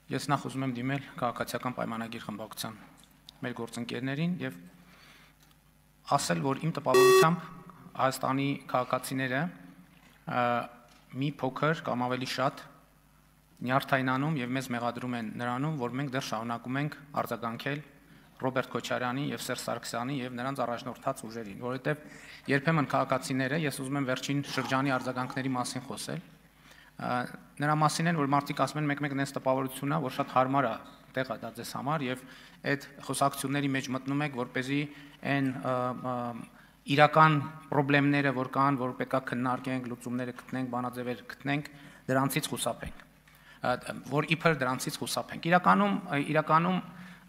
Ես նախ ուզում եմ դիմել քաղաքացիական պայմանագիր խմբակցության մեր գործընկերներին եւ ասել, որ իմ տպավորությամբ Հայաստանի քաղաքացիները մի փոքր կամ ավելի շատ նյարդայնանում եւ մեզ մեղադրում են նրանում, որ մենք դեռ շարունակում ենք արձագանքել Ռոբերտ Քոչարյանի եւ Սերժ Սարգսյանի եւ նրանց առաջնորդած ուժերին, որովհետեւ երբեմն քաղաքացիները, ես ուզում եմ վերջին շրջանի արձագանքների մասին խոսել, նրա մասին են, որ մարդիկ ասում են մեկ-մեկ նենց տպավորությունն է, որ շատ հարմար է տեղա դա ձեզ համար եւ այդ խոսակցությունների մեջ մտնում եք, որպեսզի այն իրական խնդիրները, որ կան, որ պետք է քննարկենք, լուծումները գտնենք, բանաձևեր գտնենք, դրանցից խուսափենք, որ իբր դրանցից խուսափենք։ Իրականում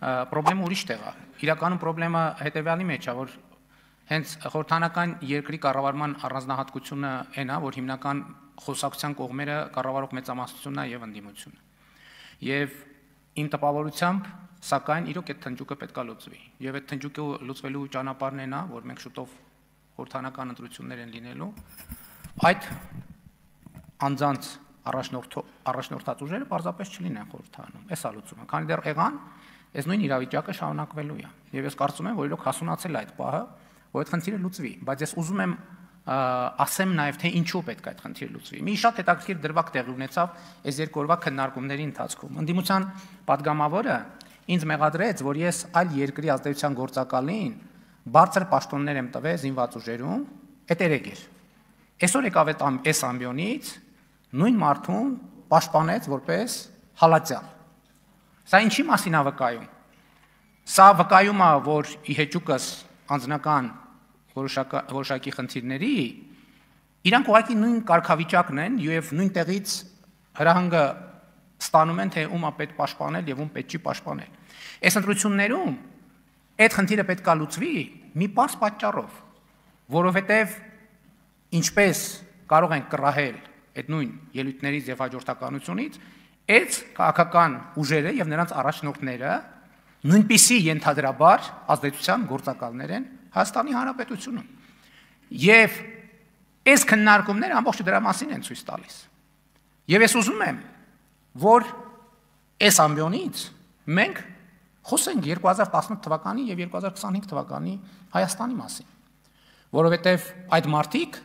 խնդրեմը ուրիշ տեղ է։ Իրականում խնդրեմը հետեւյալի մեջ է, որ հենց խորհրդանական երկրի կառավարման առանձնահատկությունը այն է, որ հիմնական խոսակցության կողմերը կառավարող մեծամասնությունն է եւ ընդդիմությունը։ Եվ իմ տպավորությամբ, սակայն իրոք այդ թնջուկը պետք է լուծվի։ Եվ այդ թնջուկը լուծվելու ճանապարհն այն է, որ մենք շուտով խորհրդանական ընտրություններ են լինելու։ Այդ անձանց առաջնորդած ուժերը պարզապես չլինեն խորհրդանում։ Էս է լուծումը։ Քանի դեռ եղան, այս նույն իրավիճակը շարունակվելու է։ Եվ ես կարծում եմ, որ իրոք հասունացել է այդ պահը, որ այդ խնդիրը լուծվի, բայց ես ուզում եմ ասեմ նաև թե ինչու պետք է այդ խնդիրը լուծվի։ Մի շատ հետաքրքիր դրվագ տեղի ունեցավ այս երկու օրվա քննարկումների ընթացքում։ Ընդդիմության падգամավորը ինձ մեղադրեց, որ ես այլ երկրի ազդեցության գործակալին բարձր պաշտոններ եմ տվել զինված ուժերում, այդ երեգեր։ Այսօր եկավ այս ամբիոնից նույն մարդուն պաշտպանեց որպես հալածյալ։ Սա ինչի մասին է վկայում։ Սա վկայում է, որ ի հեճուկս անձնական որոշակի խնդիրների իրանք ուղղակի նույն կարգավիճակն են եւ նույն տեղից հրահանգը ստանում են, թե ում է պետք պաշտպանել եւ ում պետք չի պաշտպանել։ Այս ընտրություններում այդ խնդիրը պետք է լուծվի մի պարզ պատճառով, որովհետեւ ինչպես կարող են կռահել այդ նույն ելույթներից եւ հաջորդականությունից, այդ քաղաքական ուժերը եւ նրանց առաջնորդները նույնպիսի ենթադրաբար ազդեցության գործակալներ են Հայաստանի Հանրապետությունում։ Եվ այս քննարկումները ամբողջ դրա մասին են ցույց տալիս։ Եվ ես ուզում եմ, որ այս ամբիոնից մենք խոսենք 2018 թվականի եւ 2025 թվականի Հայաստանի մասին, որովհետեւ այդ մարդիկ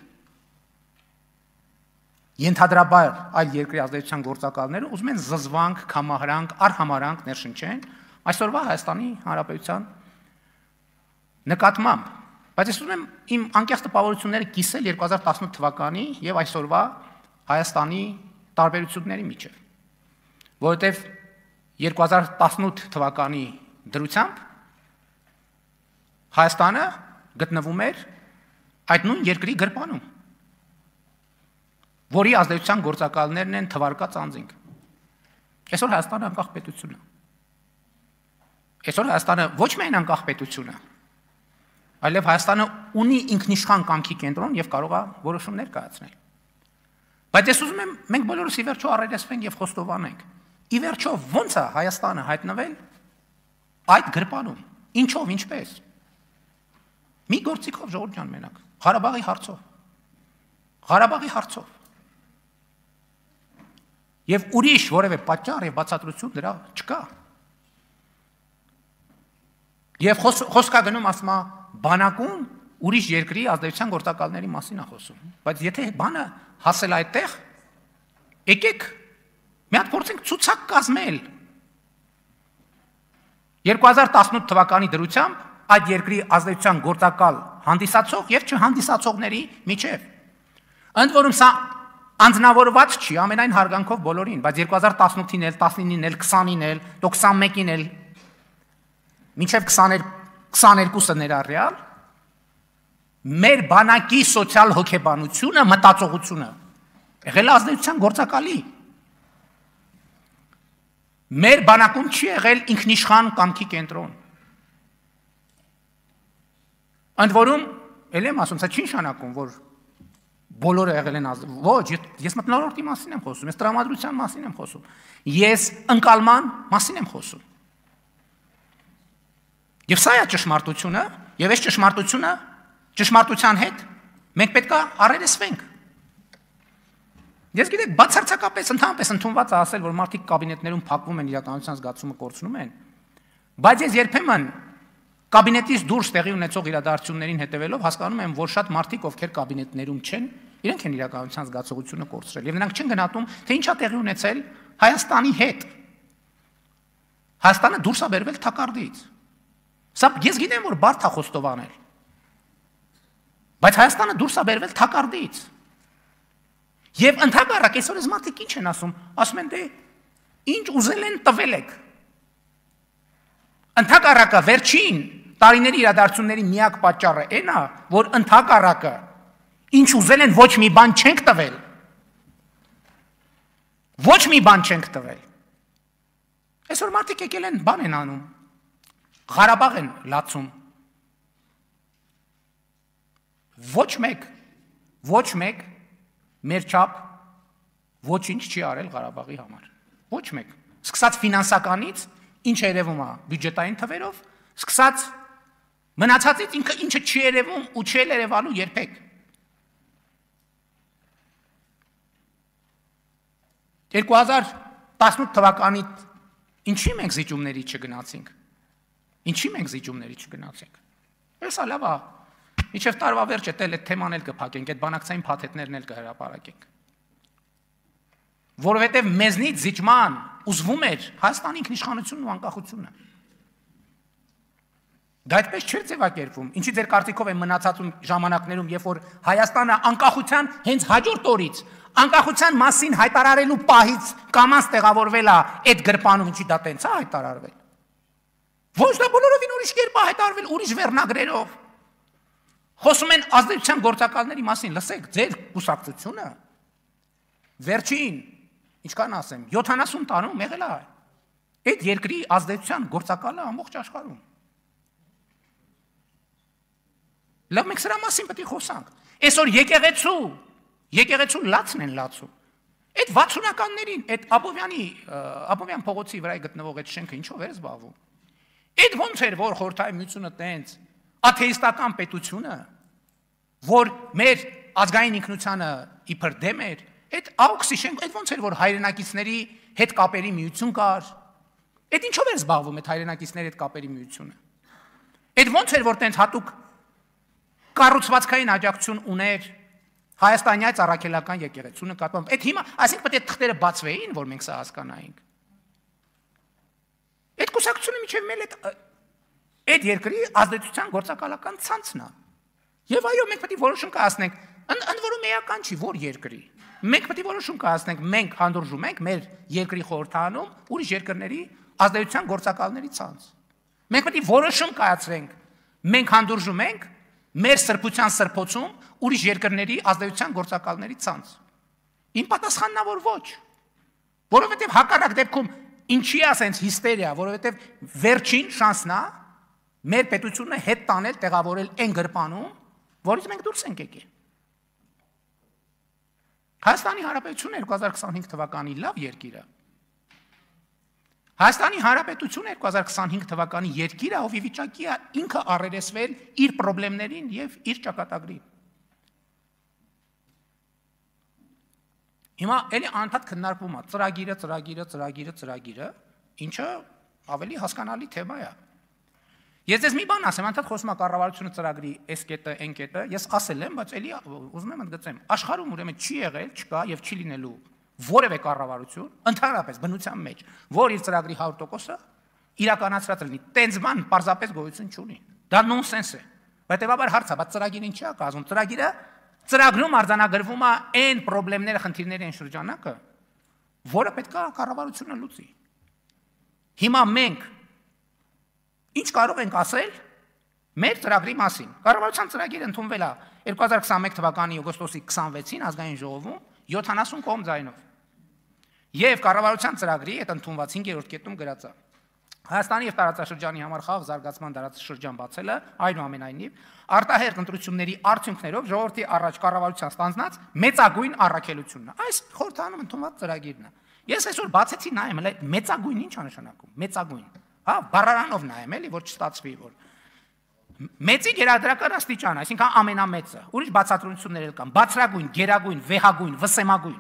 ենթադրաբար այլ երկրի ազդեցության գործակալները ուզում են զզվանք, կամահրանք, արհամարանք ներշնչեն այսօրվա Հայաստանի Հանրապետության նկատմամբ, բայց ես ուզում եմ իմ անկեղծ տպավորությունները կիսել 2018 թվականի եւ այսօրվա Հայաստանի տարբերությունների միջեւ, որովհետեւ 2018 թվականի դրությամբ Հայաստանը գտնվում էր այդ նույն երկրի գրպանում, որի ազդեցության գործակալներն են թվարկած անձինք։ Այսօր Հայաստանը անկախ պետություն է։ Այսօր Հայաստանը ոչ միայն անկախ պետություն է, այլև Հայաստանը ունի ինքնիշխան կամքի կենտրոն եւ կարող է որոշումներ կայացնել։ Բայց ես ուզում եմ մենք բոլորս ի վերջո առերեսվենք եւ խոստովանենք։ Ի վերջո ո՞նց է Հայաստանը հայտնվել այդ գրպանում։ Ինչով, ինչպես։ Մի գործիքով ժողովուրդ ջան մենակ, Ղարաբաղի հարցով։ Ղարաբաղի հարցով։ Եվ ուրիշ որևէ պատճառ եւ բացատրություն դրա չկա։ Եվ խոսքա գնում ասում է բանակում ուրիշ երկրի ազդեցության գործակալների մասին է խոսում։ Բայց եթե բանը հասել այդտեղ, եկեք մի հատ փորձենք ցուցակ կազմել։ 2018 թվականի դրությամբ այդ երկրի ազդեցության գործակալ հանդիսացող եւ չհանդիսացողների միջեւ։ Ընդ որում սա անձնավորված չի ամենայն հարգանքով բոլորին, բայց 2018-ին էլ, 19-ին էլ, 20-ին էլ, 21-ին էլ, մինչև 22-ը ներառյալ, մեր բանակի սոցիալ հոգեբանությունը, մտածողությունը եղել ազդեցության գործակալի։ Մեր բանակում չի եղել ինքնիշխան կամքի կենտրոն։ Ընդ որում, էլ եմ ասում, սա չի նշանակում, որ բոլորը եղել են ոչ, ես մթնոլորտի մասին եմ խոսում, ես տրամադրության մասին եմ խոսում, ես ընկալման մասին եմ խոսում։ Եվ սա է ճշմարտությունը, եւ այս ճշմարտության հետ մենք պետք է առերեսվենք։ Ես գիտեք, բացարձակապես ընդհանրապես ընդունված է ասել, որ մարդիկ կաբինետներում փակվում են, իրականության զգացումը կորցնում են, բայց ես երբեմն կաբինետից դուրս տեղի ունեցող իրադարձություններին հետևելով հասկանում եմ, որ շատ մարդիկ, ովքեր կաբինետներում չեն, իրենք են իրականության զգացողությունը կորցրել, եւ նրանք չեն գնահատում, թե ինչ է տեղի ունեցել Հայաստանի հետ։ Հայաստանը դուրս է բերվել թակարդից։ Սա ես գիտեմ, որ բարդ է խոստովանել, բայց Հայաստանը դուրս է բերվել թակարդից։ Եվ ընդհանրապես այսօր այս մարդիկ ինչ են ասում են դե ինչ ուզել են տվել եք։ Ընդհանրապես վերջին տարիների իրադարձությունների միակ պատճառը այն է, որ ընդհանրապես ինչ ուզել են ոչ մի բան չենք տվել։ Ոչ մի բան չենք տվել։ Այսօր մարդիկ եկել են բան են անում։ Ղարաբաղ են լացում։ Ոչ մեկ մեր չափ ոչինչ չի արել Ղարաբաղի համար։ Ոչ մեկ։ Սկսած ֆինանսականից, ինչ երևում է բյուջետային թվերով, սկսած մնացածից ինչը չի երևում ու չի երևալու երբեք։ 2018 թվականից ինչի մենք զիջումների չգնացինք։ Ինչի մենք զիջումների չգնացինք։ Հեսա լավ է։ Մինչև տարվա վերջը էլ այդ թեման էլ կփակենք, այդ բանակցային փաթեթներն էլ կհրապարակենք։ Որովհետև մեզնից զիջման ուզվում էր Հայաստանի ինքնիշխանությունն ու անկախությունը։ Դա այդպես չէր ձևակերպվում։ Ինչի ձեր կարծիքով է մնացածում ժամանակներում, երբ որ Հայաստանը անկախության հենց հաջորդ օրից անկախության մասին հայտարարելու պահից կամած տեղավորվել է այդ գրպանում, ինչի դա տենց է հայտարարվել։ Ոչ դա բոլորովին ուրիշ կերպ է հայտարարվել, ուրիշ վերնագրերով։ Խոսում են ազդեցության գործակալների մասին, լսեք, ձեր կուսակցությունը վերջին, ինչքան ասեմ, 70 տարում եղել է այդ երկրի ազդեցության գործակալը ամբողջ աշխարհում։ Լավ, մենք սրա մասին պետք է խոսանք։ Այսօր եկեղեցու լացն են լացում։ Այդ 60-ականներին, այդ Աբովյան փողոցի վրա գտնվող այդ շենքը ինչով էր զբաղվում։ Այդ ոնց էր, որ Խորհրդային Միությունը տենց աթեիստական պետությունը, որ մեր ազգային ինքնությանը իբր դեմ էր, այդ AUKS-ի շենքը, այդ ոնց էր, որ հայրենակիցների հետ կապերի միություն կար։ Այդ ինչով էր զբաղվում այդ հայրենակիցների հետ կապերի միությունը։ Այդ ոնց էր, որ տենց հատուկ կառուցվածքային աջակցություն ուներ հայաստանյաց առաքելական եկեղեցու նկատմամբ։ Այդ հիմա, այսինքն պետք է թղթերը բացվեին, որ մենք սա հասկանայինք։ Այդ կուսակցությունը միջև մել այդ երկրի ազդեցության գործակալական ցանցն է։ Եվ այո, մենք պետք է որոշում կայացնենք, ընդ որում էական չի, որ երկրի։ Մենք պետք է որոշում կայացնենք, մենք հանդուրժում ենք մեր երկրի խորհրդանում ուրիշ երկրների ազդեցության գործակալների ցանց։ Մենք պետք է որոշում կայացնենք, մենք հանդուրժում ենք մեր սրբության սրբոցում ուրիշ երկրների ազդեցության գործակալների ցանց։ Իմ պատասխանն է, որ ոչ։ Որովհետև հակառակ դեպքում ինչի է ասենց հիստերիա, որովհետև վերջին շանսն է մեր պետությունը հետ տանել, տեղավորել այն գրպանում, որից մենք դուրս ենք եկել։ Հայաստանի Հանրապետությունը 2025 թվականի լավ երկիր է։ Հայաստանի Հանրապետությունը 2025 թվականի երկիրը ով ի վիճակի է ինքը առերեսվել իր խնդիրներին եւ իր ճակատագրին։ Հիմա էլի անընդհատ քննարկվում է ծրագիրը, ինչը ավելի հասկանալի թեմա է։ Ես ձեզ մի բան ասեմ, անընդհատ խոսում է կառավարությունը ծրագրի այս կետը, այն կետը, ես ասել եմ, բայց էլի ուզում եմ ընդգծեմ, աշխարհում ուրեմն չի եղել, չկա եւ չի լինելու որևէ կառավարություն, ընդհանրապես բնության մեջ, որ իր ծրագրի 100%-ը իրականացրած լինի, տենց բան պարզապես գոյություն չունի։ Դա նոնսենս է։ Հետևաբար հարց է, բայց ծրագիրը ինչի է կազմում։ Ծրագրում արձանագրվում է այն խնդիրները, խնդիրների այն շրջանակը, որը պետք է կառավարությունը լուծի։ Հիմա մենք ինչ կարող ենք ասել մեր ծրագրի մասին։ Կառավարության ծրագիրը ընդունվել է 2021 թվականի օգոստոսի 26-ին ազգային ժողովում 70 կողմ ձայնով։ Եվ կառավարության ծրագրի այդ ընդունված 5-րդ կետում գրած է. Հայաստանի եւ տարածաշրջանի համար խաղ զարգացման դարաշրջան բացելը, այնուամենայնիվ, արտահերթ ընտրությունների արդյունքներով ժողովրդի առաջ կառավարության ստանձնած մեծագույն առաքելությունն է։ Այս խորհրդանում ընդունված ծրագիրն է։ Ես այսօր բացեցի նայեմ, մեծագույն ինչ է նշանակում։ Մեծագույն։ Հա, բառարանով նայեմ, էլի, որ չստացվի, որ մեծի գերադրական աստիճան, այսինքն ամենամեծը։ Ուրիշ բացատրություններ էլ կան։ Բարձրագույն, գերագույն, վեհագույն, վսեմագույն։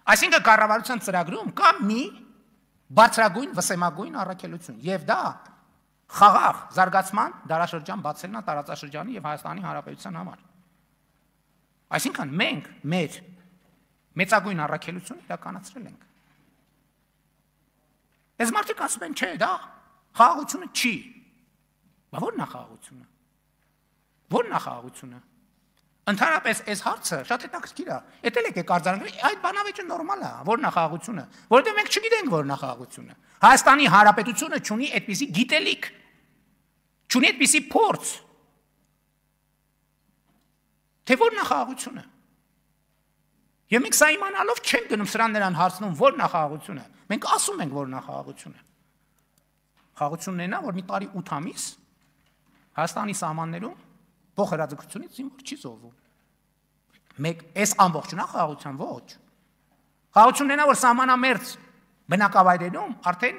Այսինքն կառավարության ծրագրում կա մի բարձրագույն վսեմագույն առաքելություն եւ դա խաղաղ զարգացման դարաշրջան բացելն է տարածաշրջանի եւ Հայաստանի Հանրապետության համար։ Այսինքն մենք մեր մեծագույն առաքելությունը իրականացրել ենք։ Այս մարդիկ ասում են, չէ, դա խաղաղությունը չի։ Բայց ո՞րն է խաղաղությունը։ Ո՞րն է խաղաղությունը։ Ընդհանրապես այս հարցը շատ հետաքրքիր է։ Էտել եկեք արձանագրենք, այդ բանավեճը նորմալ է, ո՞րն է խաղաղությունը, որովհետև մենք չգիտենք ո՞րն է խաղաղությունը։ Հայաստանի Հանրապետությունը չունի այդպիսի գիտելիք, չունի այդպիսի փորձ։ Թե ո՞րն է խաղաղությունը։ Եվ մենք սա իմանալով չենք գնում սրան նրան հարցնում ո՞րն է խաղաղությունը։ Մենք ասում ենք ո՞րն է խաղաղությունը։ Խաղաղությունն է, որ մի տարի 8 ամիս Հայաստանի սահմաններում փոխհրաձգությունից զինվոր չի զոհվում։ Մեկ այս ամբողջն է խաղաղության ոչ։ Խաղաղությունն է, որ սահմանամերձ բնակավայրերում արդեն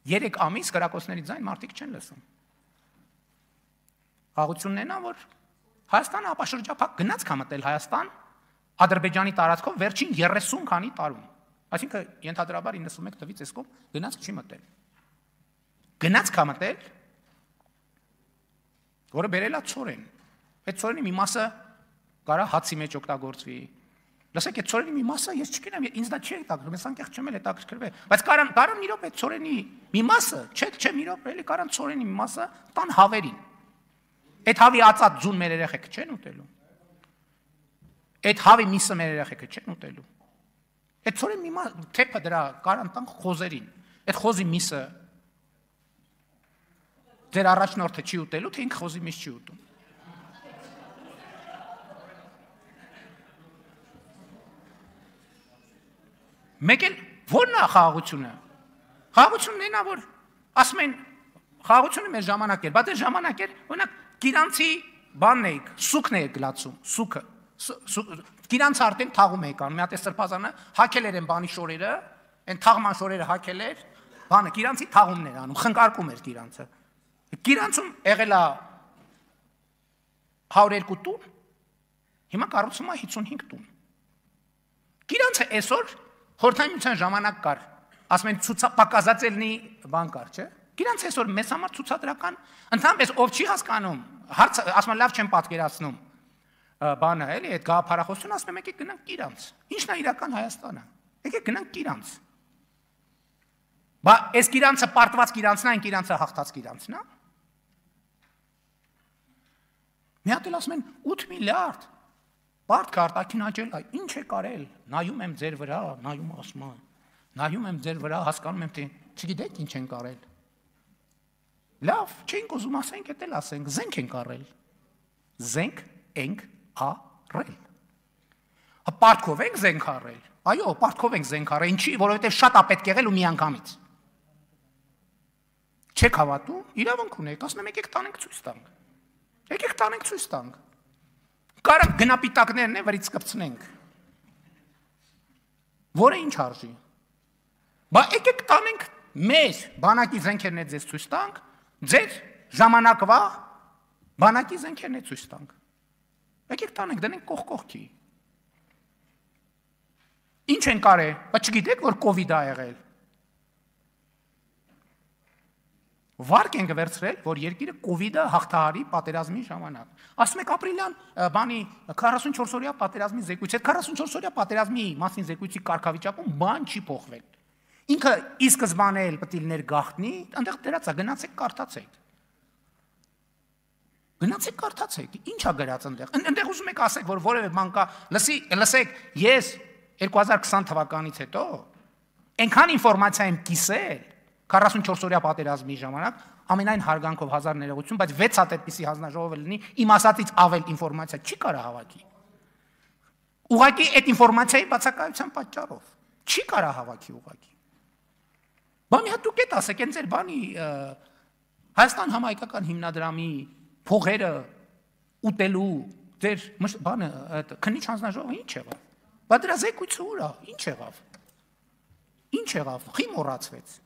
3 ամիս կրակոցների ձայն մարդիկ չեն լսում։ Խաղաղությունն է, որ Հայաստանը ապաշրջափակ գնաց կամտել Հայաստան Ադրբեջանի տարածքով վերջին 30 քանի տարում։ Այսինքն ենթադրաբար 91 թվից այս կողմ գնաց չի մտել։ Գնաց կամտել, որը բերել է ծորեն։ Այդ ծորենի մի մասը կարա հացի մեջ օգտագործվի։ Լսեք, այդ ծորենի մի մասը ես չգիտեմ, ինձ դա չի հետաքրքրում, ես անկեղծ չեմ հետաքրքրվել, բայց կարան մի րոպե այդ ծորենի մի մասը, չէ, մի րոպե, էլի կարան ծորենի մի մասը տան հավերին։ Այդ հավի ածած ձուն մեր երեխեքը չեն ուտելու։ Այդ հավի միսը մեր երեխեքը չեն ուտելու։ Այդ ծորենի մի մասը թեփը դրա կարան տան խոզերին։ Այդ խոզի միսը ձեր առաջնորդը չի ուտելու, թե ինքը խոզի միս չի ուտում։ Մեկ էլ ո՞րն է խաղաղությունը։ Խաղաղությունն է նա, որ ասում են խաղաղությունը մեր ժամանակ էր, բայց այդ ժամանակ էր, օրինակ գիրանցի բանն էիք, սուքն էիք գլացում, սուքը։ Գիրանցը արդեն թաղում էիք անում, մի հատ է սրբազանը հակել էր այն բանի շորերը, այն թաղման շորերը հակել էր, բանը գիրանցի թաղումն էր անում, խնկարկում էր գիրանցը։ Գիրանցում եղել է 102 տուն, հիմա կառուցվում է 55 տուն։ Գիրանցը այսօր Խորհրդային Միության ժամանակ կար, ասում են պակասածելնի բան կար, չէ՞։ Գիրանց այսօր մեծ համար ցուցադրական, ընդհանրապես ով չի հասկանում, հարցը ասում են լավ չեմ պատկերացնում, բանը էլի այդ գաղափարախոսությունը ասում եմ եկեք գնանք Գիրանց։ Ի՞նչն է իրական Հայաստանը։ Եկեք գնանք Գիրանց։ Բա այս Գիրանցը պարտված Գիրանցն է, այն Գիրանցը հաղթած Գիրանցն է։ Մի հատ էլ ասում են 8 միլիարդ Բարդ կարտակին աճել, ինչ է կարել, նայում եմ ձեր վրա, նայում ասում եմ, նայում եմ ձեր վրա, հասկանում եմ, թե չգիտեք ինչ են կարել։ Լավ, չենք ուզում ասենք, էդ էլ ասենք, զենք են կարել։ Զենք ենք արել։ Պարտքով ենք զենք արել։ Այո, պարտքով ենք զենք արել, ինչի, որովհետև շատ է պետք եղել ու մի անգամից։ Չեք հավատում, իրավունք ունեք, ասում եմ, եկեք տանենք ցույց տանք։ Եկեք տանենք ցույց տանք։ Կարանք գնապիտակներն է վրից կպցնենք, որը ինչ արժի, բա եկեք տանենք մեր բանակի զենքերն է ձեզ ցույց տանք, ձեր ժամանակվա բանակի զենքերն է ցույց տանք, եկեք տանենք, դնենք կողքի, ինչ են կարել, բա չգիտեք, որ կովիդ է եղել, վարկ ենք վերցրել, որ երկիրը կովիդը հաղթահարի պատերազմի ժամանակ։ Ասում եք ապրիլյան բանի 44-օրյա պատերազմի զեկույց, այդ 44-օրյա պատերազմի մասին զեկույցի կարգավիճակում բան չի փոխվել։ Ինքը ի սկզբանե էլ պետք է լիներ գաղտնի, այնտեղ դրած է, գնացեք կարդացեք։ Գնացեք կարդացեք, ի՞նչ է գրած այնտեղ։ Այնտեղ ուզում եք ասեք, որ որևէ բան կա, լսեք, ես 2020 թվականից հետո այնքան ինֆորմացիա եմ կիսել 44-օրյա պատերազմի ժամանակ ամենայն հարգանքով հազար ներողություն, բայց 6 հատ այդպիսի հանձնաժողով լինի, իմ ասածից ավել ինֆորմացիա չի կարա հավաքի։ Ուղղակի այդ ինֆորմացիայի բացակայության պատճառով չի կարա հավաքի ուղղակի։ Բա մի հատ դուք եք ասեք, այն ձեր բանի Հայաստան համահայկական հիմնադրամի փողերը ուտելու ձեր բանը քննիչ հանձնաժողովը ինչ եղավ։ Բա դրա զեկույցը ուր է, ինչ եղավ։ Ինչ եղավ, խի մոռացվեց։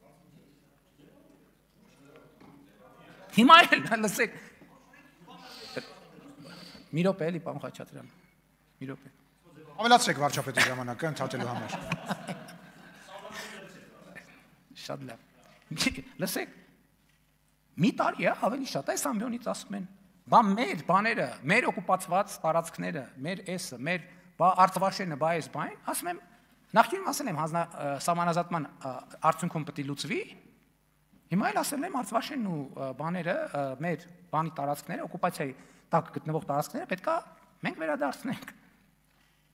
Հիմա էլ լսեք։ Մի րոպե էլի պարոն Խաչատրյան։ Մի րոպե։ Ավելացրեք վարչապետի ժամանակը ընդհատելու համար։ Շատ լավ։ Լսեք, մի տարի է ավելի շատ այս ամբիոնից ասում են, բա մեր բաները, մեր օկուպացված տարածքները, մեր էսը, մեր Արցախաշենը, բա այս բան, ասում եմ, նախկինում ասել եմ սահմանազատման արդյունքում պետք է լուծվի, հիմա էլ ասել եմ Արցախաշենն ու բաները, մեր բանի տարածքները, օկուպացիայի տակ գտնվող տարածքները պետք է մենք վերադարձնենք։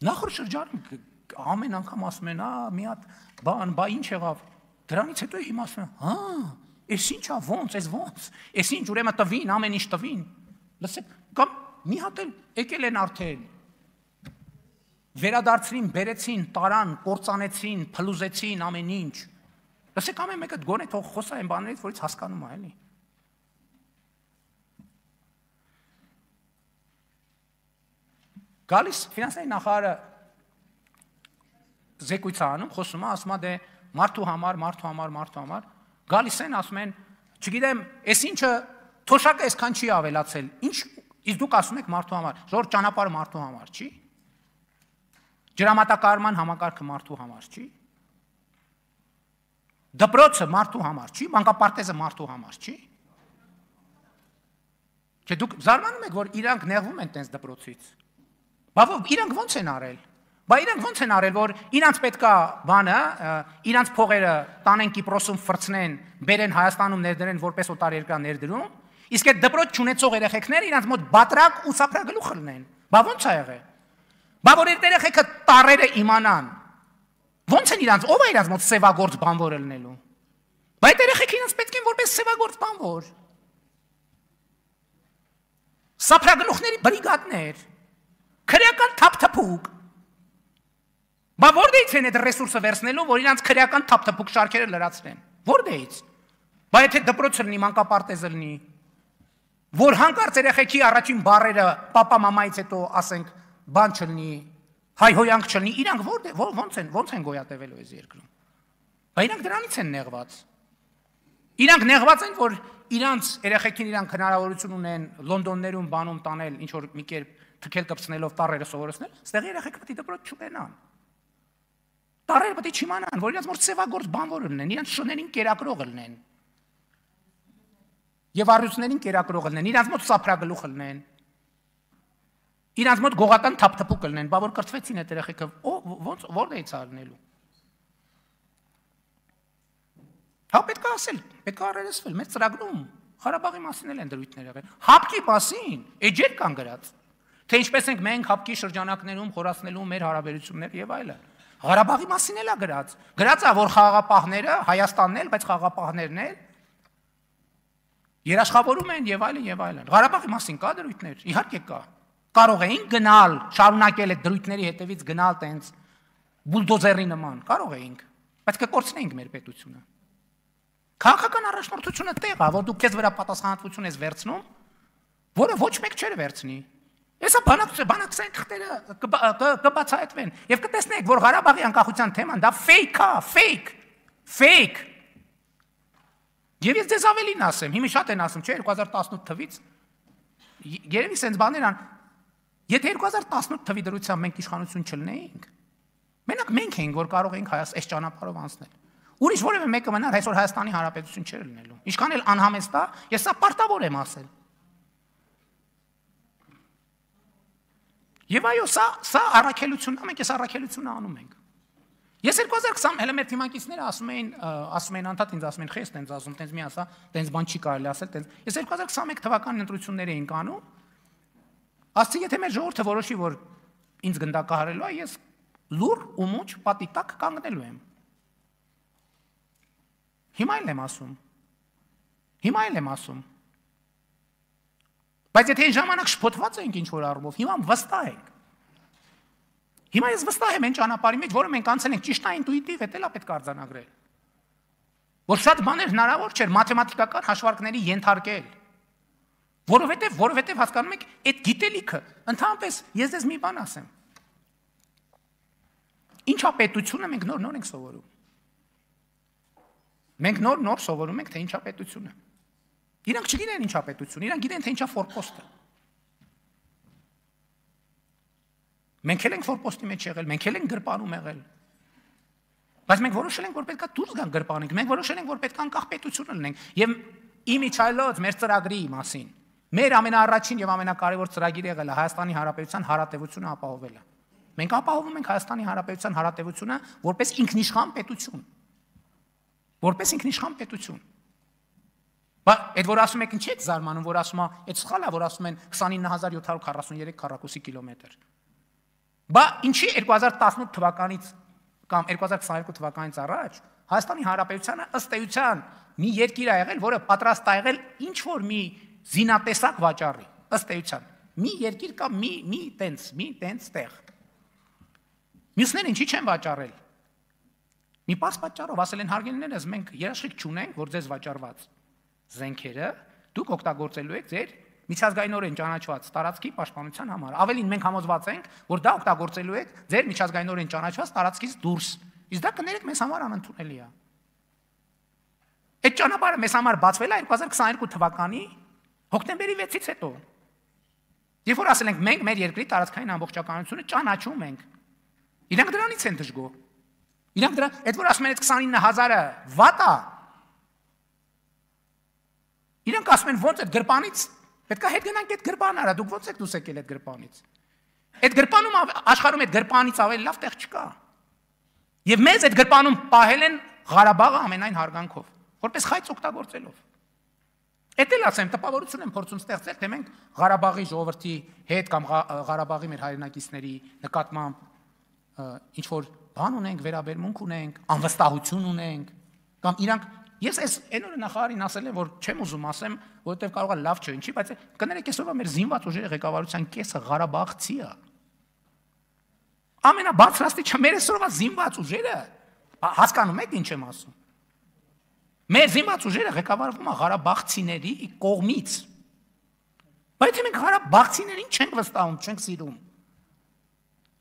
Նախորդ շրջանում ամեն անգամ ասում են, մի հատ բան, բա ինչ եղավ։ Դրանից հետո հիմա ասում են, էս ինչա, ոնց, էս ինչ, ուրեմն տվին, ամեն ինչ տվին։ Լսեք, կամ մի հատ էլ եկել են արդեն։ Վերադարձրին, բերեցին, տարան, կործանեցին, փլուզեցին ամեն ինչ։ Լսեք, ամեն մեկը գոնե թող խոսա այն բաներից, որից հասկանում է, էլի։ Գալիս ֆինանսների նախարարը զեկույց անում, խոսում է, ասում է դե մարդու համար, գալիս են, ասում են, չգիտեմ, այս ինչը թոշակը այսքան չի ավելացել, ինչ, իսկ դուք ասում եք մարդու համար, ժողովուրդ ճանապարհը մարդու համար չի, ջրամատակարարման համակարգը մարդու համար չի, դպրոցը մարդու համար չի, մանկապարտեզը մարդու համար չի, չէ դուք զարմանում եք, որ իրանք նեղվում են տենց դպրոցից, բա իրանք ոնց են արել, որ իրանց պետքա բանը, իրանց փողերը տանեն Կիպրոսում ֆրցնեն, բերեն Հայաստանում ներդրեն որպես օտարերկրյա ներդրում, իսկ այդ դպրոց չունեցող երեխեքները իրանց մոտ բատրակ ու սափրագլուխ լնեն։ Բա ոնց է եղել։ Բա որ այդ երեխեքը տարերը իմանան։ Ոնց են իրանց, ով է իրանց մոտ սևագործ բանվոր լնելու։ Բա այդ երեխեքը իրանց պետք են որպես սևագործ բանվոր։ Սափրագլուխների բրիգադներ, քրեական թափթփուկ։ Բա որտե՞ից են այդ ռեսուրսը վերցնելու, որ իրանց քրեական թափթփուկ շարքերը լրացնեն։ Որտե՞ից։ Բա եթե դպրոցը լինի, մանկապարտեզը լինի, որ հանկարծ երեխեքի առաջին բառերը պապա մամայից հետո ասենք բան չլինի, հայհոյանք չլինի, իրանք ոնց են գոյատևելու այս երկրում։ Բա իրանք դրանից են նեղված։ Իրանք նեղված են, որ իրանց երեխեքին իրանք հնարավորություն ունեն Լոնդոններում բանում տանել, ինչ որ մի կերպ թքել կպցնելով տառերը սովորեցնել, ստեղ երեխեքը պետք է դպրոց չունենան։ Տարերը պետք է չիմանան, որ իրենց մոտ սևագործ բանվոր լինեն, իրենց շներին կերակրող լինեն։ Եվ առյուծներին կերակրող լինեն, իրենց մոտ սափրագլուխ լինեն։ Իրենց մոտ գողական թափթփուկ լինեն, բա որ կրթվեցին այդ երեխեքը, ոնց որտե՞ից առնելու։ Հա պետք է ասել, պետք է առերեսվել, մեր ծրագրում Ղարաբաղի մասին էլ են դրույթներ եղել։ Հապկի մասին էջեր կան գրած, թե ինչպես ենք մենք հապկի շրջանակներում խորացնելու մեր հարաբերություններ եւ այլն։ Ղարաբաղի մասին էլ է գրած։ Գրած է, որ խաղաղապահները Հայաստանն էլ, բայց խաղաղապահներն էլ երաշխավորում են եւ այլն։ Ղարաբաղի մասին կա դրույթներ, իհարկե կա։ Կարող էին գնալ, շարունակել այդ դրույթների հետևից գնալ տենց բուլդոզերի նման, կարող էինք, բայց կկորցնեինք մեր պետությունը։ Քաղաքական առաջնորդությունը տեղ է, որ դու քեզ վրա պատասխանատվություն ես վերցնում, որը ոչ մեկ չէր վերցնի։ Եսա բանակցային թղթերը կբացահայտվեն եւ կտեսնեք, որ Ղարաբաղի անկախության թեման դա fake։ Եվ ես ձեզ ավելին ասեմ, հիմա շատ են ասում, չէ, 2018 թվից երևի սենց բաներ ան, եթե 2018 թվի դրությամբ մենք իշխանություն չլինեինք, մենակ մենք էինք, որ կարող էինք այս ճանապարհով անցնել։ Ուրիշ որևէ մեկը մնար այսօր Հայաստանի Հանրապետություն չէր լինելու։ Ինչքան էլ անհամեստ է, ես սա պարտավոր եմ ասել։ Եվ այո, սա առաքելությունն է, մենք այս առաքելությունը անում ենք։ Ես 2020 հələ մեր թիմակիցները ասում էին անդադ ինձ ասում են, խես տենց ասում, տենց մի ասա, տենց բան չի կարելի ասել, տենց։ Ես 2021 թվականին ընտրություններ էինք անում։ Ասացի, եթե մեր ժողովուրդը որոշի, որ ինձ գնդակահարելու է, ես լուր ու մուճ պատի տակ կանգնելու եմ։ Հիմա էլ եմ ասում։ Բայց եթե այն ժամանակ շփոթված ենք ինչ-որ առումով, հիմա վստահ ենք։ Հիմա ես վստահ եմ այն ճանապարհի մեջ, որը մենք անցել ենք, ճիշտ է ինտուիտիվ, դա էլ է պետք արձանագրել։ Որ շատ բաներ հնարավոր չէր մաթեմատիկական հաշվարկների ենթարկել։ Որովհետև հասկանում եք, այդ գիտելիքը, ընդհանրապես ես ձեզ մի բան ասեմ։ Ինչա պետությունը մենք նոր ենք սովորում։ Մենք նոր սովորում ենք, թե ինչա պետությունը։ Իրանք չգիտեն ինչա պետություն, իրանք գիտեն, թե ինչա ֆորպոստը։ Մենք էլ ենք ֆորպոստի մեջ եղել, մենք էլ ենք գրպանում եղել։ Բայց մենք որոշել ենք, որ պետքա դուրս գանք գրպանից, մենք որոշել ենք, որ պետք է անկախ պետություն լինենք եւ իմիջայլոց մեր ծրագրի մասին։ Մեր ամենաառաջին եւ ամենակարևոր ծրագիրը եղել է Հայաստանի Հանրապետության հարատեվությունը ապահովելը։ Մենք ապահովում ենք Հայաստանի Հանրապետության հարատեվությունը որպես ինքնիշխան պետություն։ Որպես ինքնիշխան պետություն։ Բայց այդ որ ասում եք ինչի՞ եք զարմանում, որ ասում է, այդ սխալ է, որ ասում են 29743 քառակուսի կիլոմետր։ Բա ինչի 2018 թվականից կամ 2022 թվականից առաջ Հայաստանի Հանրապետությանը ըստ էության մի երկիր ա եղել, որը պատրաստ ա եղել ինչ որ մի զինատեսակ վաճառի, ըստ էության։ Մի երկիր կամ մի տենց տեղ։ Մյուսները ինչի չեն վաճառել։ Մի պարզ պատճառով ասել են հարգելիներս, մենք երաշխիք չունենք, որ ձեզ վաճառված զենքերը դուք օգտագործելու եք ձեր միջազգայինորեն ճանաչված տարածքի պաշտպանության համար։ Ավելին մենք համոզված ենք, որ դա օգտագործելու եք ձեր միջազգայինորեն ճանաչված տարածքից դուրս։ Իսկ դա կներեք մեզ համար անընդունելի է։ Այդ ճանապարհը մեզ համար բացվել է 2022 թվականի հոկտեմբերի 6-ից հետո։ Երբ որ ասել ենք մենք մեր երկրի տարածքային ամբողջականությունը ճանաչում ենք։ Իրանք դրանից են դժգոհ։ Իրանք դրա, այդ որ ասում են այդ 29000-ը վատ է։ Իրանք ասում են ոնց այդ գրպանից պետք է հետ գնանք այդ գրպան արա, դուք ոնց եք դուս եկել այդ գրպանից։ Այդ գրպանում աշխարհում այդ գրպանից ավելի լավ տեղ չկա։ Եվ մեզ այդ գրպանում պահել են Ղարաբաղը ամենայն հարգանքով, որպես խայծ օգտագործելով։ Էդ էլ ասեմ, տպավորություն եմ փորձում ստեղծել, թե մենք Ղարաբաղի ժողովրդի հետ կամ Ղարաբաղի մեր հայրենակիցների նկատմամբ ինչ որ բան ունենք, վերաբերմունք ունենք, անվստահություն ունենք, կամ իրանք ես այն օրը նախարարին ասել եմ, որ չեմ ուզում ասեմ, որովհետև կարող է լավ չէ, ինչի, բայց կներեք այսօրվա մեր զինված ուժերի ղեկավարության կեսը Ղարաբաղցի է։ Ամենաբարձրաստիճան մեր այսօրվա զինված ուժերը հասկանում եք ինչ եմ ասում։ Մեր զինված ուժերը ղեկավարվում է Ղարաբաղցիների կողմից։ Բայց մենք Ղարաբաղցիներին չենք վստահում, չենք սիրում։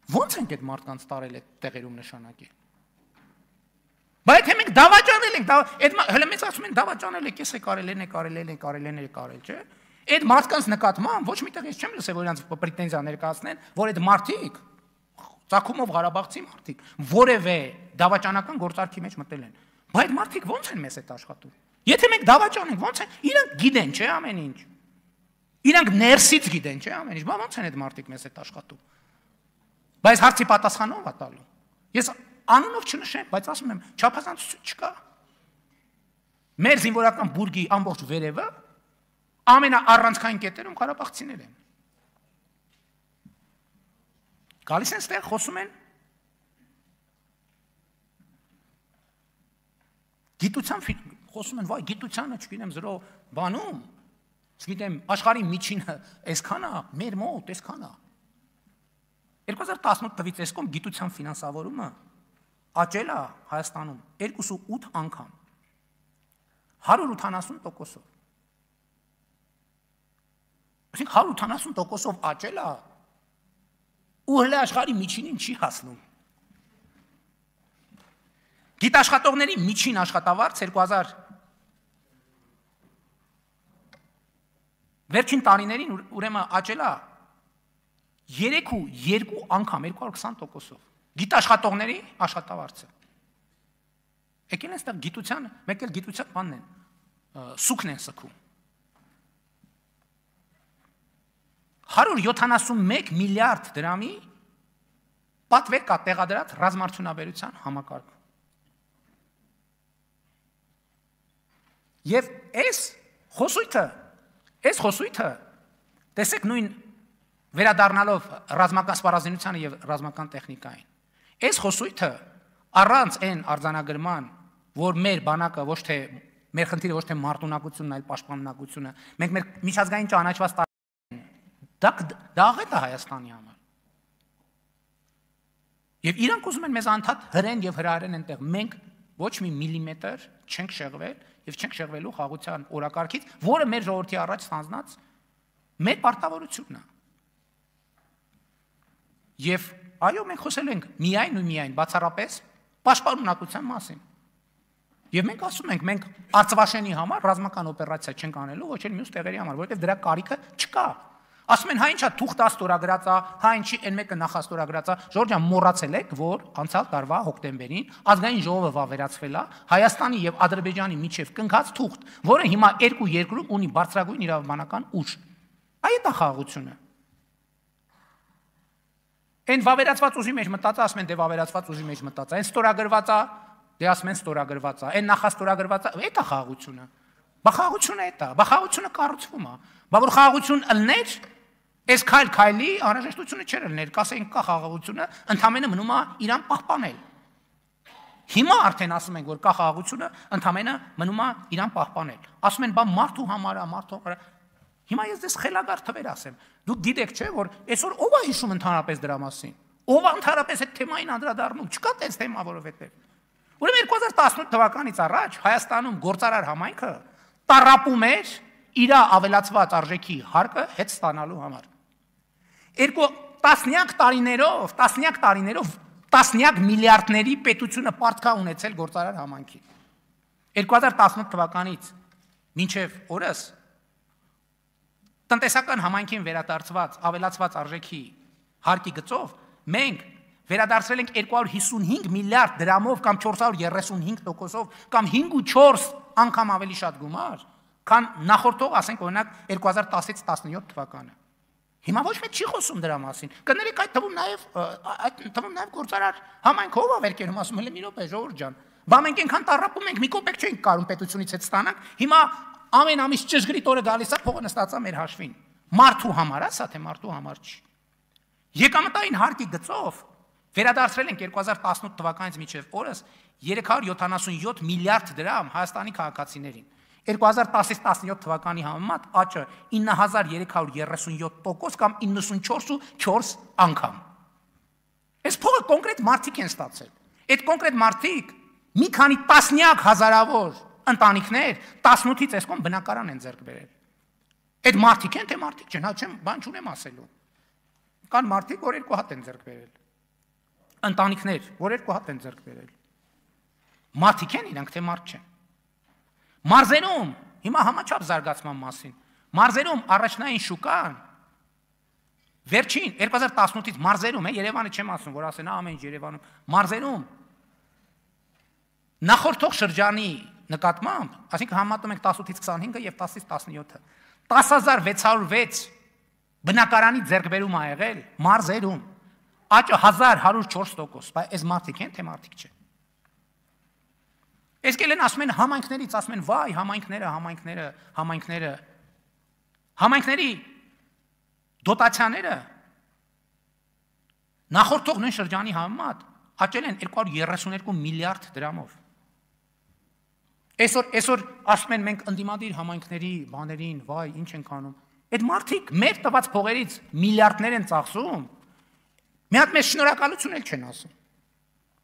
Ո՞նց ենք այդ մարդկանց տարել այդ տեղերում նշանակել։ Բայց մենք դավաճանել ենք, այդ հələ մեզ ասում են դավաճանել եք, ես է կարել, չէ՞։ Այդ մարդկանց նկատմամբ ոչ միտեղ ես չեմ լսել, որ իրանց պրետենզիա ներկայացնեն, որ այդ մարդիկ ծագումով Ղարաբաղցի մարդիկ որևէ դավաճանական գործարքի մեջ մտել են։ Բայց մարդիկ ո՞նց են մեզ այդ աշխատում։ Եթե մենք դավաճանենք, ո՞նց են։ Իրանք գիտեն, չէ՞ ամեն ինչ։ Իրանք ներսից գիտեն, չէ՞ ամեն ինչ։ Բա ո՞նց են այդ մարդիկ մեզ այդ աշխատում։ Բայց հարցի պատասխանով է տալու։ Ես անունով չնշեմ, բայց ասում եմ, չափազանցություն չկա։ Մեր զինվորական բուրգի ամբողջ վերևը ամենաառանցքային կետերում ղարաբաղցիներ են։ Գալիս են ստեղ խոսում են գիտության խոսում են, վայ, գիտությանը, չգիտեմ, զրո բանում, չգիտեմ, աշխարհի միջինը այսքան է, մեր մոտ այսքան է։ 2018 թվականից այսքան գիտության ֆինանսավորումը աճել է Հայաստանում 2.8 անգամ 180%-ով։ Այսինքն 180%-ով աճել է ու հələ աշխարհի միջինին չի հասնում։ Գիտաշխատողների միջին աշխատավարձ 2000 վերջին տարիներին ուրեմն աճել է 3.2 անգամ 220%-ով։ Գիտաշխատողների աշխատավարձը։ Եկել են ստեղ գիտության, մեկ էլ գիտության բանն են, սուքն են սգում։ 171 միլիարդ դրամի պատվեր կա տեղադրած ռազմարդյունաբերության համակարգ։ Եվ այս խոսույթը, տեսեք նույն վերադառնալով ռազմական սպառազինությանը եւ ռազմական տեխնիկային։ Այս խոսույթը առանց այն արձանագրման, որ մեր բանակը ոչ թե մեր խնդիրը ոչ թե մարտունակությունն, այլ պաշտպանունակությունը, մենք մեր միջազգային ճանաչված դա աղետ է Հայաստանի համար։ Եվ իրանք ուզում են մեզ անդադ հրեն եւ հրահրեն այնտեղ։ Մենք ոչ մի միլիմետր չենք շեղվել եւ չենք շեղվելու խաղաղության օրակարգից, որը մեր ժողովրդի առաջ ստանձնած մեր պարտավորությունն է։ Եվ այո, մենք խոսել ենք միայն բացառապես պաշտպանունակության մասին։ Եվ մենք ասում ենք, մենք Արցվաշենի համար ռազմական օպերացիա չենք անելու, ոչ էլ մյուս տեղերի համար, որովհետև դրա կարիքը չկա։ Ասում են, հա ինչա թուղթ աստորագրած է, հա ինչի այն մեկը նախաստորագրած է, Ժորժ ջան, մոռացել եք, որ անցյալ տարվա հոկտեմբերին ազգային ժողովը վավերացվել է Հայաստանի եւ Ադրբեջանի միջև կնքած թուղթ, որը հիմա երկու երկրում ունի բարձրագույն իրավաբանական ուժ։ Այդ է խաղաղությունը։ Այն վավերացված ուժի մեջ մտածա, ասում են, դե վավերացված ուժի մեջ մտածա, այն ստորագրված է, դե ասում են ստորագրված է, այն նախաստորագրված է, այդ է խաղաղությունը։ Բա խաղաղությունը այդ է, բա խաղաղությունը կառուցվում է։ Բա որ խաղաղություն ըլներ, այս քայլի անհրաժեշտությունը չէր ելներ, կասենք կա խաղաղությունը, ընդամենը մնում է իրան պահպանել։ Հիմա արդեն ասում ենք, որ կա խաղաղությունը, ընդամենը մնում է իրան պահպանել։ Ասում են, բա մարդու համար է, մարդու համար։ Հիմա ես դες խելագար թվեր ասեմ։ Դուք գիտեք, չէ, որ այսօր ով է հիշում ընդհանրապես դրա մասին։ Ով է ընդհանրապես այդ թեմային անդրադառնում, չկա տես թեմա, որովհետև։ Ուրեմն 2018 թվականից առաջ Հայաստանում գործարար համայնքը տառապում էր իր ավելացված արժեքի հարկը հետ ստանալու համար։ Տասնյակ տարիներով տասնյակ միլիարդների պետությունը պարտքա ունեցել գործարար համայնքի։ 2018 թվականից մինչև օրս տնտեսական համայնքին վերադարձված ավելացված արժեքի հարկի գծով մենք վերադարձրել ենք 255 միլիարդ դրամով կամ 435%-ով կամ 5.4 անգամ ավելի շատ գումար, քան նախորդող, ասենք օրինակ 2010-ից 17 թվականը։ Հիմա ոչ մեկ չի խոսում դրա մասին։ Կներեք այդ թվում նաև գործարար համայնքով ավերկերում ասում են մի րոպե Ժողովուրդ ջան, բա մենք այնքան տառապում ենք, մի կոպեկ չենք կարում պետությունից հետ ստանանք, հիմա ամեն ամիս ճշգրիտ օրը գալիս է փողը նստածա մեր հաշվին։ Մարդու համար է, սա թե մարդու համար չի։ Եկամտային հարկի գծով վերադարձրել ենք 2018 թվականից մինչև օրս 377 միլիարդ դրամ Հայաստանի քաղաքացիներին։ 2010-ից 17 թվականի համեմատ աճը 9337% կամ 94.4 անգամ։ Այս փողը կոնկրետ մարդիկ են ստացել։ Այդ կոնկրետ մարդիկ մի քանի տասնյակ հազարավոր ընտանիքներ 18-ից այսքան բնակարան են ձեռք բերել։ Այդ մարդիկ են, թե մարդիկ չեն, հա չեմ, բան չունեմ ասելու։ Կան մարդիկ, որ երկու հատ են ձեռք բերել։ Ընտանիքներ, որ երկու հատ են ձեռք բերել։ Մարդիկ են իրանք, թե մարդ չեն։ Մարզերում, հիմա համաչափ զարգացման մասին, մարզերում առաջնային շուկան, վերջին 2018-ից մարզերում, Երևանը չեմ ասում, որ ասեն ամեն ինչ Երևանում, մարզերում նախորդող շրջանի նկատմամբ, այսինքն համատում ենք 18-ից 25-ը եւ 10-ից 17-ը, 10606 բնակարանի ձեռքբերում ա եղել մարզերում, աճը 1104%, բայց այս մարդիկ են, թե մարդիկ չեն։ Այս կելեն ասում են համայնքներից, ասում են վայ, համայնքների դոտացիաները նախորդող նույն շրջանի համեմատ աճել են 232 միլիարդ դրամով։ Այսօր ասում են մենք ընդդիմադիր համայնքների բաներին, վայ, ինչ ենք անում։ Այդ մարդիկ մեր տված փողերից միլիարդներ են ծախսում։ Մի հատ մեծ շնորհակալություն էլ չեն ասում։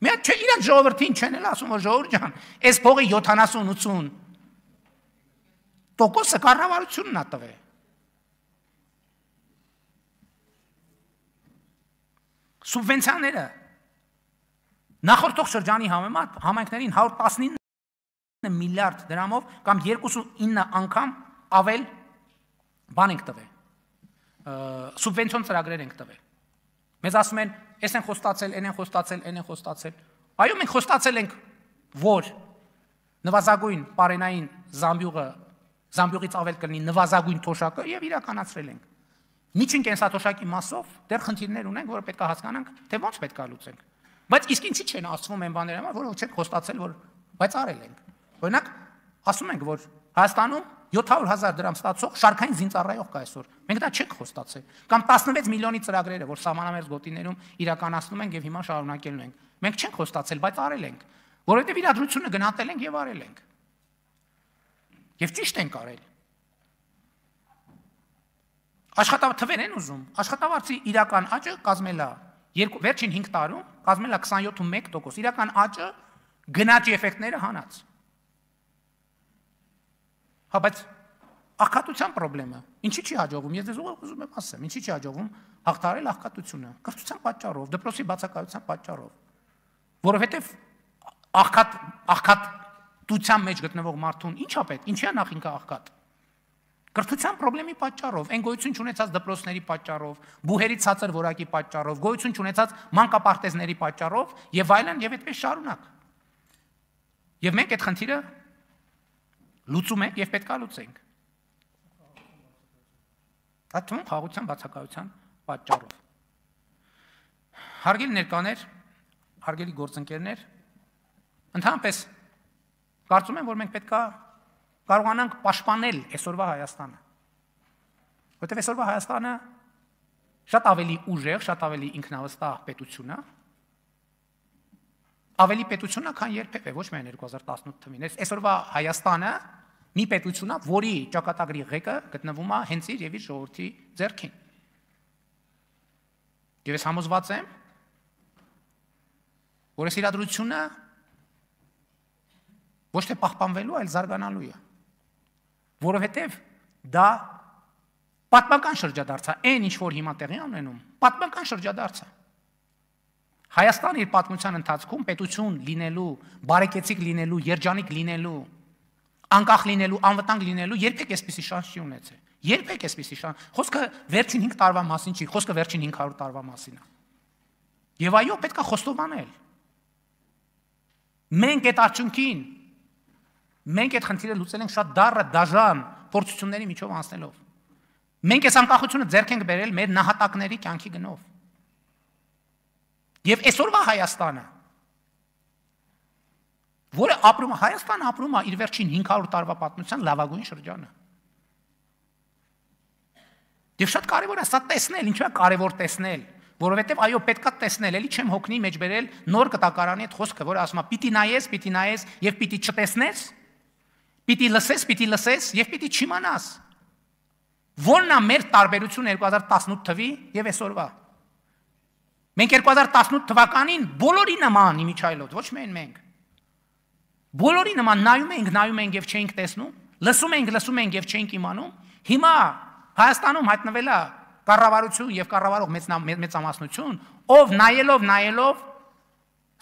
Մի հատ չէ, իրանք ժողովրդին չեն էլ ասում, որ Ժողովուրդ ջան, այս փողի 70-80%-ը կառավարությունն ա տվել։ Սուբվենցիաները նախորդող շրջանի համեմատ համայնքներին 119 միլիարդ դրամով կամ 29 անգամ ավել բան ենք տվել, սուբվենցիոն ծրագրեր ենք տվել։ Մեզ ասում են, այս են խոստացել, այն են խոստացել։ Այո, մենք խոստացել ենք, որ նվազագույն պարենային զամբյուղից ավել կլինի նվազագույն թոշակը եւ իրականացրել ենք։ Միջին կենսաթոշակի մասով դեռ խնդիրներ ունենք, որը պետք է հասկանանք, թե ոնց պետք է լուծենք։ Բայց իսկ ինչի չեն ասվում այն բաները, որոնք չենք խոստացել, որ բայց արել ենք։ Օրինակ, ասում ենք, որ Հայաստանում 700,000 դրամ ստացող շարքային զինծառայող կա այսօր։ Մենք դա չենք խոստացել։ Կամ 16 միլիոնի ծրագրերը, որ սահմանամերձ գոտիներում իրականացնում ենք եւ հիմա շարունակելու ենք։ Մենք չենք խոստացել, բայց արել ենք, որովհետեւ իրադրությունը գնահատել ենք եւ արել ենք։ Եվ ճիշտ ենք արել։ Աշխատավարձեր են ուզում։ Աշխատավարձի իրական աճը կազմել է վերջին 5 տարում կազմել է 27.1%։ Իրական աճը գնաճի էֆեկտները հանած։ Հա, բայց աղքատության խնդրեմը ինչի չի հաջողվում, ես դες ուզում եմ ասեմ, ինչի չի հաջողվում հաղթարել աղքատությունը, կրթության պատճառով, դպրոցի բացակայության պատճառով, որովհետև աղքատության մեջ գտնվող մարդուն ինչա պետք, ինչի է նախ ինքը աղքատ։ Կրթության խնդրի պատճառով, այն գոյություն չունեցած դպրոցների պատճառով, բուհերի ցածր որակի պատճառով, գոյություն չունեցած մանկապարտեզների պատճառով եւ այլն եւ այդպես շարունակ։ Եվ մենք այդ խնդիրը լուծում ենք եւ պետքա լուծենք։ Ատում խաղաղության բացակայության պատճառով։ Հարգելի ներկաներ, հարգելի գործընկերներ, ընդհանրապես կարծում եմ, որ մենք պետքա կարողանանք պաշտպանել այսօրվա Հայաստանը։ Որտեղ այսօրվա Հայաստանը շատ ավելի ուժեղ, շատ ավելի ինքնավստահ պետություն է, ավելի պետություն է, քան երբևէ, ոչ միայն 2018 թվականին։ Այսօրվա Հայաստանը մի պետություն է, որի ճակատագրի ղեկը գտնվում է հենց իր եւ իր ժողովրդի ձեռքին։ Եվ ես համոզված եմ, որ այս իրադրությունը ոչ թե պահպանվելու, այլ զարգանալու է, որովհետև դա պատմական շրջադարձ է, այն ինչ որ հիմա տեղի ունենում, պատմական շրջադարձ է։ Հայաստանը իր պատմության ընթացքում պետություն լինելու, բարեկեցիկ լինելու, երջանիկ լինելու, անկախ լինելու, անվտանգ լինելու երբեք այսպիսի շանս չի ունեցել։ Երբեք այսպիսի շանս։ Խոսքը վերջին 5 տարվա մասին չի, խոսքը վերջին 500 տարվա մասին է։ Եվ այո, պետք է խոստովանել։ Մենք այդ արդյունքին մենք այդ խնդիրը լուծել ենք շատ դառը դաժան փորձությունների միջով անցնելով։ Մենք այս անկախությունը ձեռք ենք բերել մեր նահատակների կյանքի գնով։ Եվ այսօրվա Հայաստանը, որը ապրում է, Հայաստանը ապրում է իր վերջին 500 տարվա պատմության լավագույն շրջանը։ Եվ շատ կարևոր է սա տեսնել, ինչու է կարևոր տեսնել, որովհետև այո, պետքա տեսնել, էլի չեմ հոգնի մեջ բերել նոր կտակարանի այդ խոսքը, որը ասում է՝ պիտի նայես եւ պիտի չտեսնես, պիտի լսես եւ պիտի չիմանաս։ Որն է մեր տարբերությունը 2018 թվի եւ այսօրվա։ Մենք 2018 թվականին բոլորի նման իմիջայլոց, ոչ միայն մենք։ Բոլորի նման նայում ենք եւ չենք տեսնում, լսում ենք եւ չենք իմանում։ Հիմա Հայաստանում հայտնվել է կառավարություն եւ կառավարող մեծամասնություն, ով նայելով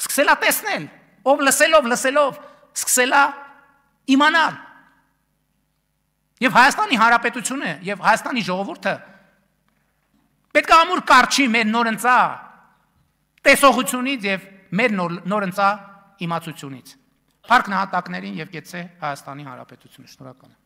սկսել է տեսնել, ով լսելով սկսել է իմանալ։ Եվ Հայաստանի Հանրապետությունը եւ Հայաստանի ժողովուրդը պետք է ամուր կարճի մեր նորընծա տեսողությունից եւ մեր նորընծա իմացությունից։ Փառք նահատակներին եւ կեցե Հայաստանի Հանրապետությունը։ Շնորհակալ եմ։